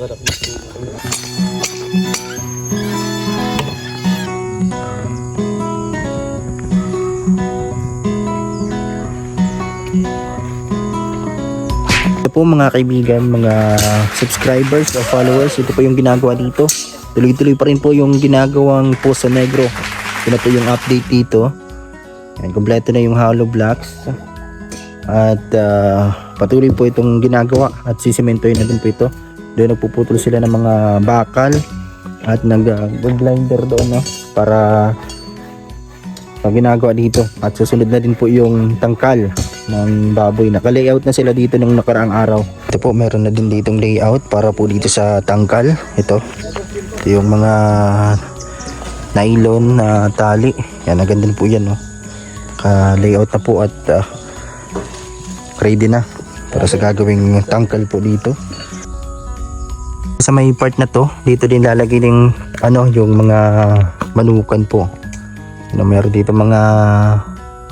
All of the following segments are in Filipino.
Ito po mga kaibigan, mga subscribers o followers, ito po yung ginagawa dito. Tuloy-tuloy pa rin po yung ginagawang Poso Negro. Ito na po yung update dito. Ayan, kompleto na yung hollow blocks. At patuloy po itong ginagawa at sisimentohin na din po ito. Doon nagpuputol sila ng mga bakal at nag-grinder doon, no, para ginagawa dito. At susunod na din po yung tangkal ng baboy. Naka-layout na sila dito nung nakaraang araw. Ito po, meron na din ditong layout para po dito sa tangkal. Ito yung mga nylon na tali. Yan, agad din po yan, no. Ka-layout na po at ready na para sa gagawing tangkal po dito. Sa may part na to, dito din lalagay ng yung mga manukan po. Meron dito mga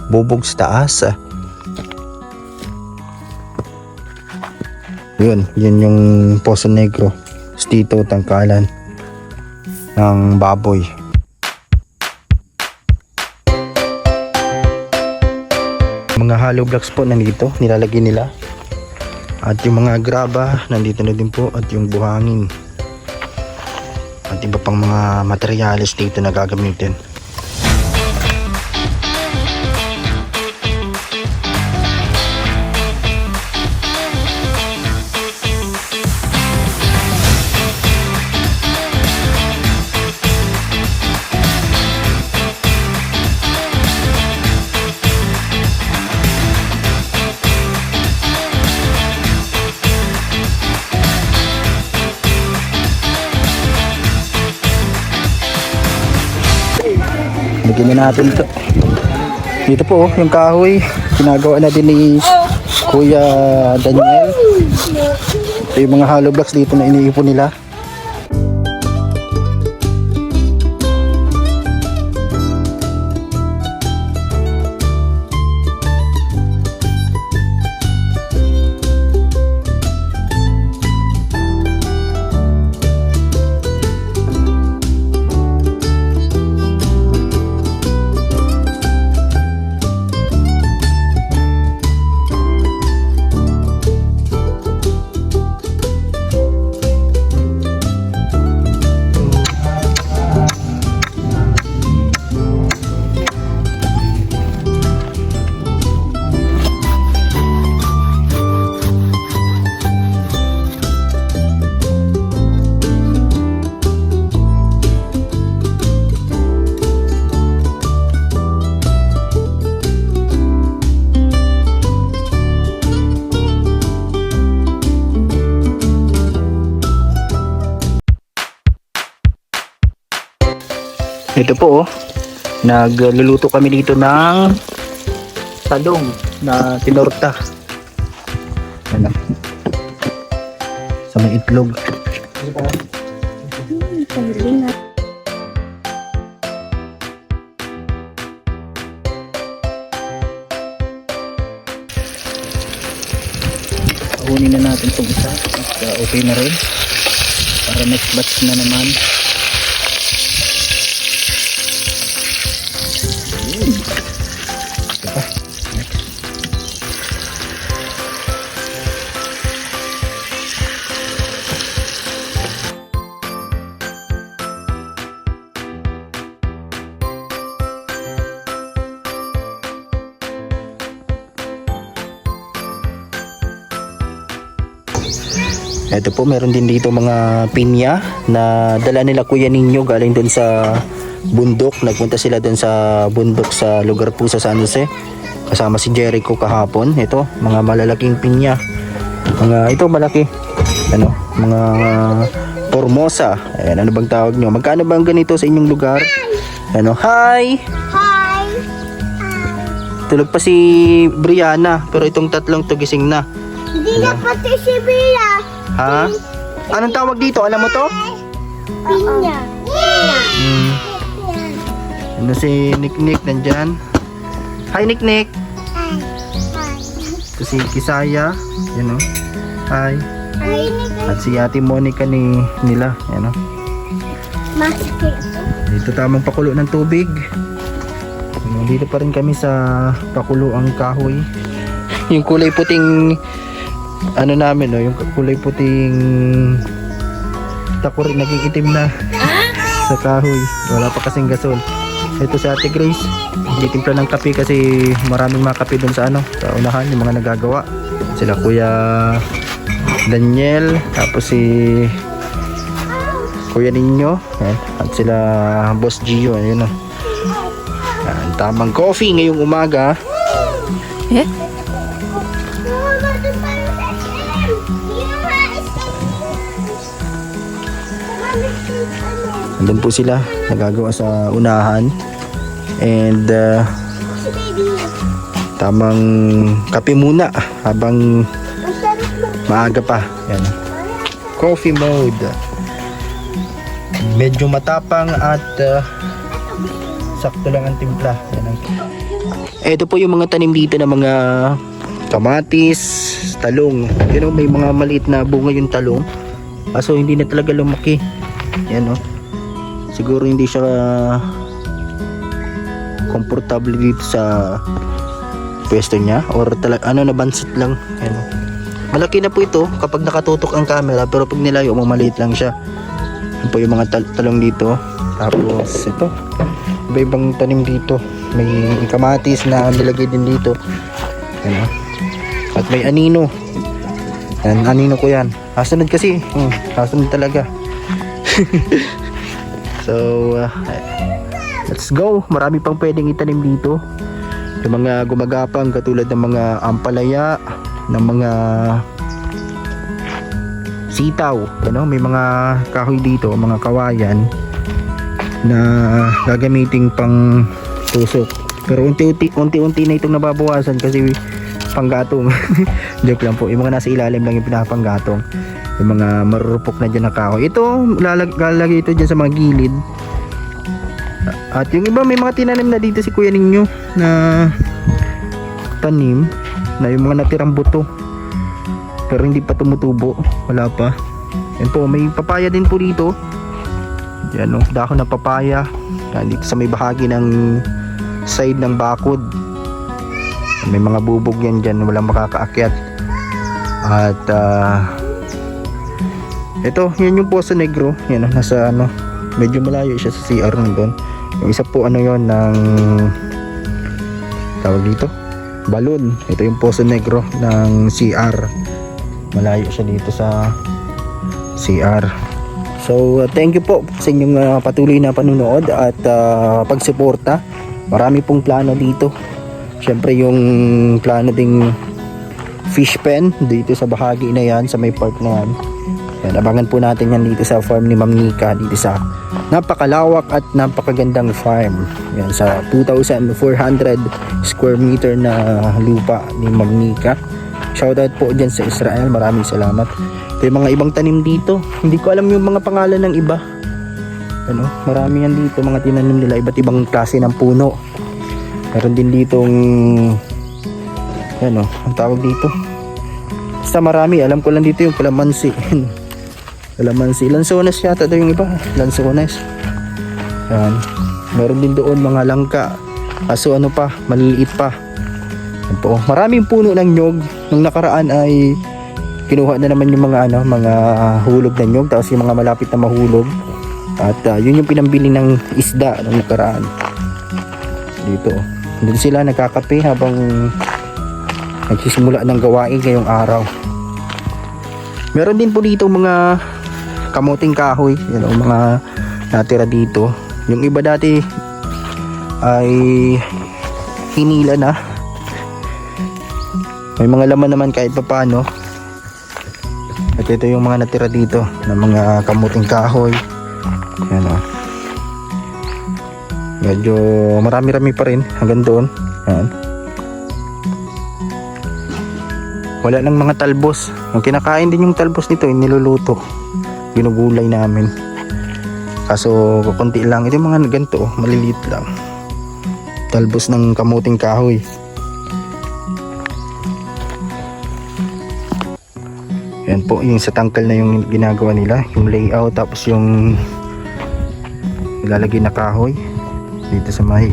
bubog sa taas. Yun yung Poso Negro. Dito tangkalan ng baboy. Mga hollow blocks po nandito, nilalagay nila. At yung mga graba nandito na din po, at yung buhangin at iba pang mga materyales dito na gagamitin. Lagyan na natin ito. Dito po yung kahoy, ginagawa na din ni Kuya Daniel. Ito yung mga hollow blocks dito na iniipon nila. Ito po, nagluluto kami dito ng talong na tinorta. Ano? Sa may itlog. Kunin na natin itong isa. Okay na rin. Para next batch na naman. Ito po, meron din dito mga pinya na dala nila Kuya Ninyo galing doon sa bundok. Nagpunta sila doon sa bundok sa lugar po sa San Jose. Kasama si Jericho kahapon. Ito, mga malalaking pinya. Mga ito malaki. Ano, mga Formosa. Ayan, ano bang tawag nyo? Magkano bang ganito sa inyong lugar? Ano, hi! Hi! Tulog pa si Brianna, pero itong tatlong to gising na. Hindi na pati si Bia. Ha? Anong tawag dito? Alam mo to? Pinya. Ano si Niknik nandyan? Hi Niknik! Hi. Ito si Kisaya. Yan o. Hi. At si Ate Monica nila. Ayan o. Masakit. Dito tamang pakulo ng tubig. Dito pa rin kami sa pakulo ang kahoy. Yung kulay puting ano namin, no? Yung kulay puting takuri naging itim na sa kahoy. Wala pa kasing gasol. Ito si Ate Grace, titimpla ng kape kasi maraming mga kape doon sa sa unahan, yung mga nagagawa. Sila Kuya Daniel, tapos si Kuya Ninyo, at sila Boss Gio, ayun o. Yan, tamang coffee ngayong umaga. Andun po sila, nagagawa sa unahan. And tamang kape muna habang maaga pa. Yan. Coffee mode. Medyo matapang at sakto lang ang timpla. Yan. Ito po yung mga tanim dito na mga kamatis, talong. Pero may mga maliit na bunga yung talong. Kaso hindi na talaga lumaki. Yan o. Siguro hindi siya komportable dito sa pwesto niya or nabansit lang. Yan o. Malaki na po ito kapag nakatutok ang camera, pero pag nilayo mo maliit lang siya. Yan po yung mga talong dito. Tapos ito, iba-ibang tanim dito. May kamatis na nilagay din dito. Yan o. At may anino. Yan, anino ko yan. Kasunod kasi. Kasunod talaga. So, let's go. Marami pang pwedeng itanim dito. Yung mga gumagapang katulad ng mga ampalaya, ng mga sitaw. May mga kahoy dito, mga kawayan na gagamiting pang tusok. Pero unti-unti na itong nababawasan kasi panggatong. Joke lang po. Yung mga nasa ilalim lang yung pinapanggatong. Yung mga marurupok na dyan na kahoy. Ito, lalagay ito dyan sa mga gilid. At yung iba, may mga tinanim na dito si Kuya Ninyo na tanim na yung mga natirang buto. Pero hindi pa tumutubo. Wala pa. Yan po, may papaya din po dito. Yan o, dahon ng papaya. Yan, dito sa may bahagi ng side ng bakod. May mga bubog yan dyan. Walang makakaakyat. At ito, yan yung Poso Negro. Yan o, nasa medyo malayo siya sa CR nandun. Yung isa po yon ng tawag dito, balon. Ito yung Poso Negro ng CR. Malayo siya dito sa CR. So thank you po sa inyong patuloy na panunood at pagsuporta. Marami pong plano dito. Syempre yung plano ding fish pen dito sa bahagi na yan, sa may park na yan. Yan, abangan po natin yan dito sa farm ni Ma'am Nika, dito sa napakalawak at napakagandang farm. Yan, sa 2,400 square meter na lupa ni Ma'am Nika. Shoutout po dyan sa Israel, maraming salamat. Ito yung mga ibang tanim dito. Hindi ko alam yung mga pangalan ng iba. Marami yan dito, mga tinanim nila, iba't ibang klase ng puno. Meron din ditong ang tawag dito. Basta marami, alam ko lang dito yung kalamansi. Kalamansi, lansones yata daw yung iba. Lansones. Yan. Meron din doon mga langka. Kaso maliliit pa. Yan po. Maraming puno ng nyog. Nung nakaraan ay kinuha na naman yung mga mga hulog na nyog, tapos yung mga malapit na mahulog. At yun yung pinambili ng isda nung nakaraan. Dito. Doon sila nagkakape habang nagsisimula ng gawain ngayong araw. Meron din po dito mga kamuting kahoy, mga natira dito. Yung iba dati ay hinila na. May mga laman naman kahit papaano. At ito yung mga natira dito ng mga kamuting kahoy. Yan o. Medyo marami-rami pa rin hanggang doon. Yan. Wala nang mga talbos. Yung kinakain din yung talbos nito, yung niluluto. Ginugulay namin. Kaso konti lang. Ito yung mga ganito, maliliit lang. Talbos ng kamuting kahoy. Yan po, yung sa tangkal na yung ginagawa nila, yung layout, tapos yung ilalagay na kahoy dito sa may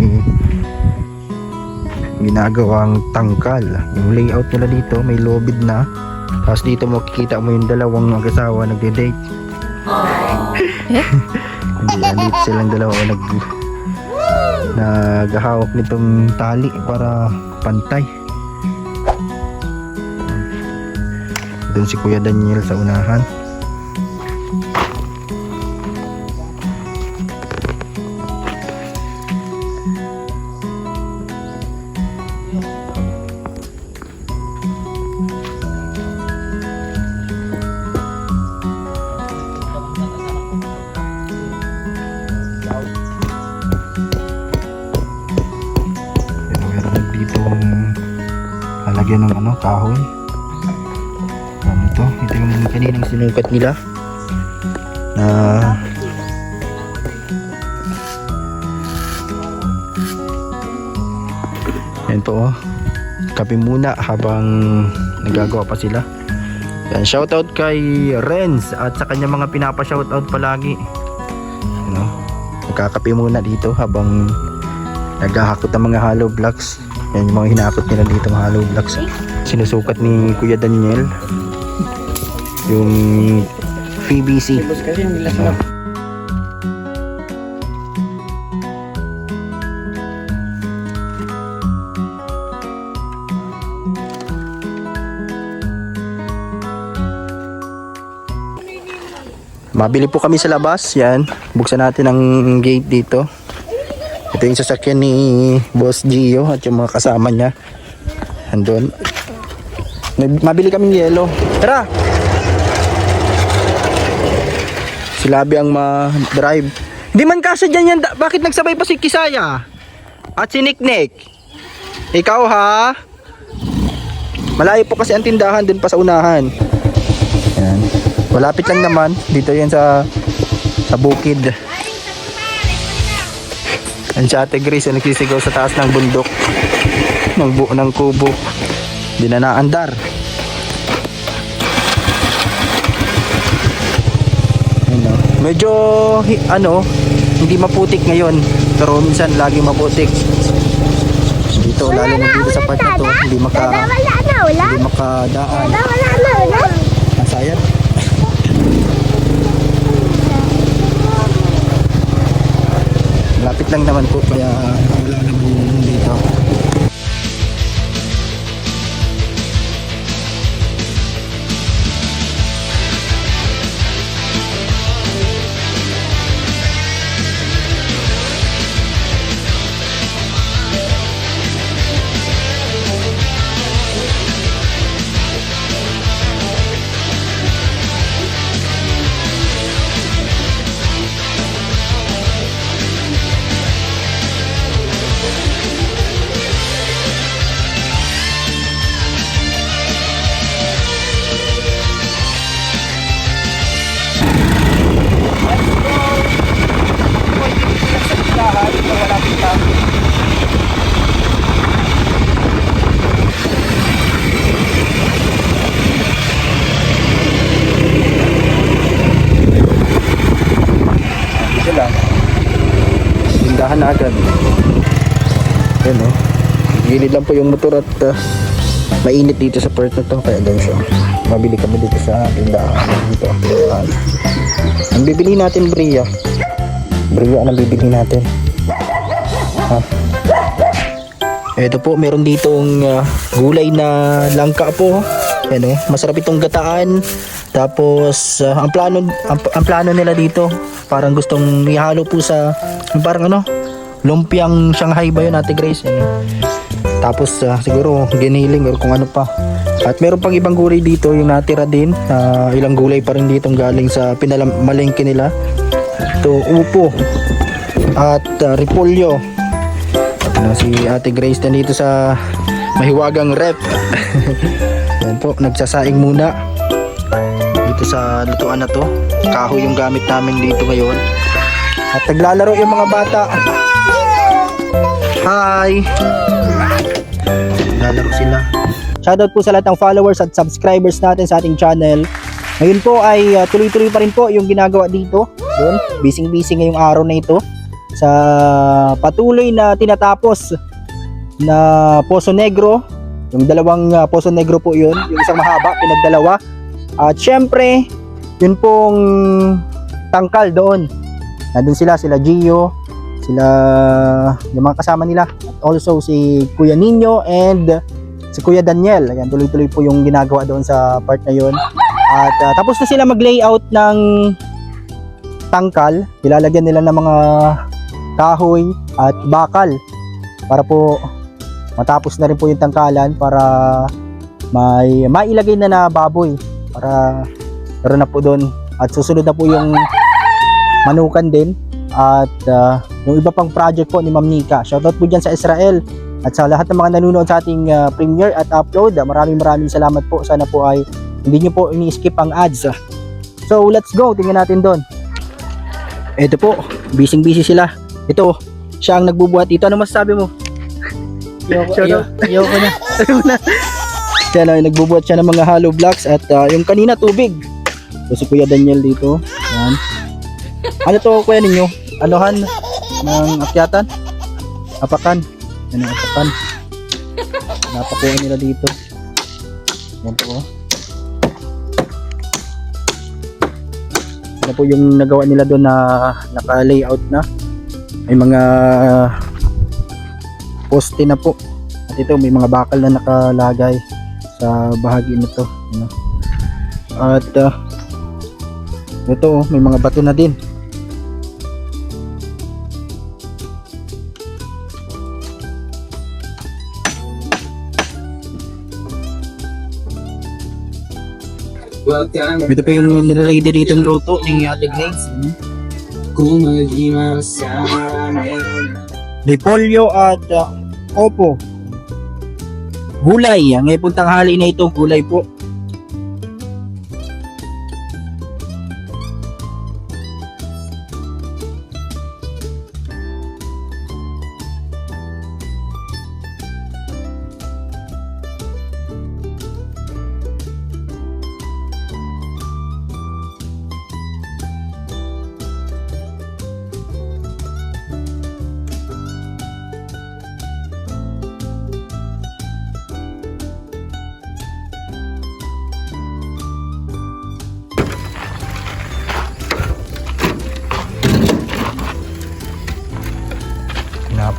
ginagawang tangkal. Yung layout nila dito may lobid na, tapos dito makikita mo yung dalawang mag-asawa nagde-date. Dito silang dalawa naghahawak nitong tali para pantay. Doon si Kuya Daniel sa unahan. Meron dito lalagyan ng kahoy. Ito yung kaninang sinukat nila na yan po, kape muna habang nagagawa pa sila. Yan, shoutout kay Renz at sa kanya mga pinapa-shoutout palagi. Nagkakape muna dito habang naghahakot ng mga hollow blocks. Yan yung mga hinakot nila dito, mga hollow blocks. Sinusukat ni Kuya Daniel yung PVC. Mabili po kami sa labas. Yan, buksan natin ang gate dito. Ito yung sasakyan ni Boss Gio at yung mga kasama niya andun. Mabili kaming yelo. Tara! Si Labi ang ma-drive. Hindi man kasi dyan yan. Bakit nagsabay pa si Kisaya? At si Niknik? Ikaw ha? Malayo po kasi ang tindahan dun pa sa unahan. Yan. Malapit lang naman. Dito yan sa bukid. Yan si Ate Grace ang nagsisigaw sa taas ng bundok. Ng kubo. Di na naandar. Medyo hindi maputik ngayon, pero minsan lagi maputik dito, lalo na dito sa part na to. Hindi makadaan. Ang sayang. Malapit lang naman po, kaya wala naman dito. Tindahan na agad. Yan gilid lang po yung motor at mainit dito sa part na to, kaya doon siya. Mabili kami dito sa tindahan dito. Ang bibili natin Bria ang bibili natin. Ito po, meron ditong gulay na langka po. Yan masarap itong gataan. Tapos ang plano nila dito, parang gustong ihalo po sa parang lumpiang Shanghai ba yun, Ate Grace? Tapos siguro giniling or kung ano pa. At meron pang ibang gulay dito yung natira din. Ilang gulay pa rin dito galing sa pinamalengke nila. Ito, upo at repolyo. Si Ate Grace na dito sa mahiwagang rep. Yan po, nagsasaing muna dito sa lutuan na to. Kahoy yung gamit namin dito ngayon. At naglalaro yung mga bata. Hi! Naglalaro sila. Shoutout po sa lahat ng followers at subscribers natin sa ating channel. Ngayon po ay tuloy-tuloy pa rin po yung ginagawa dito. Doon, busy-busy ngayong araw na ito sa patuloy na tinatapos na Poso Negro. Yung dalawang Poso Negro po yun, yung isang mahaba, pinagdalawa. At syempre, yun pong tangkal doon. Nandun sila Gio, sila yung mga kasama nila. At also si Kuya Nino and si Kuya Daniel. Ayan, tuloy-tuloy po yung ginagawa doon sa part na yun. At tapos na sila mag-layout ng tangkal. Ilalagyan nila ng mga kahoy at bakal para po matapos na rin po yung tangkalan para mailagay na baboy para meron na po doon. At susunod na po yung manukan din at yung iba pang project po ni Ma'am Nika. Shoutout po dyan sa Israel at sa lahat ng mga nanonood sa ating premiere at upload. Maraming salamat po. Sana po ay hindi nyo po ini-skip ang ads. So let's go, tingnan natin doon. Ito po, busy sila. Ito, siya ang nagbubuhat dito. Ano masasabi mo? Ayoko na. Kaya nagbubuhat siya ng mga hollow blocks at yung kanina tubig. So si Kuya Daniel dito. Yan. Ano to kuya ninyo? Anuhan ng akyatan? Apakan. Yan ang apakan. Napakuha nila dito. Yan po. Ano po yung nagawa nila doon na naka-layout na. May mga poste na po. At ito may mga bakal na nakalagay sa bahagi nito. Ano? At ito may mga bato na din. Ito pa yung nilalagay dito ng luto ng Ate Grace. Repolyo at opo. Gulay. Ngayon pong tanghali na ito, gulay po.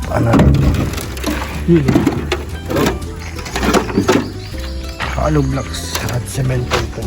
Ano? Hollow blocks at cemento ito.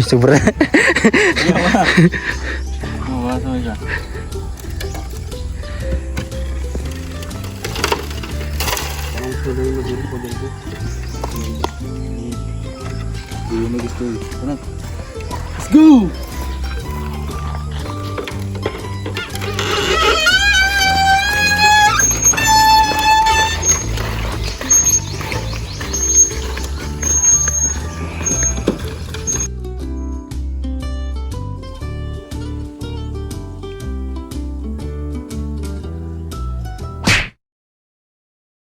Sobra. Let's go!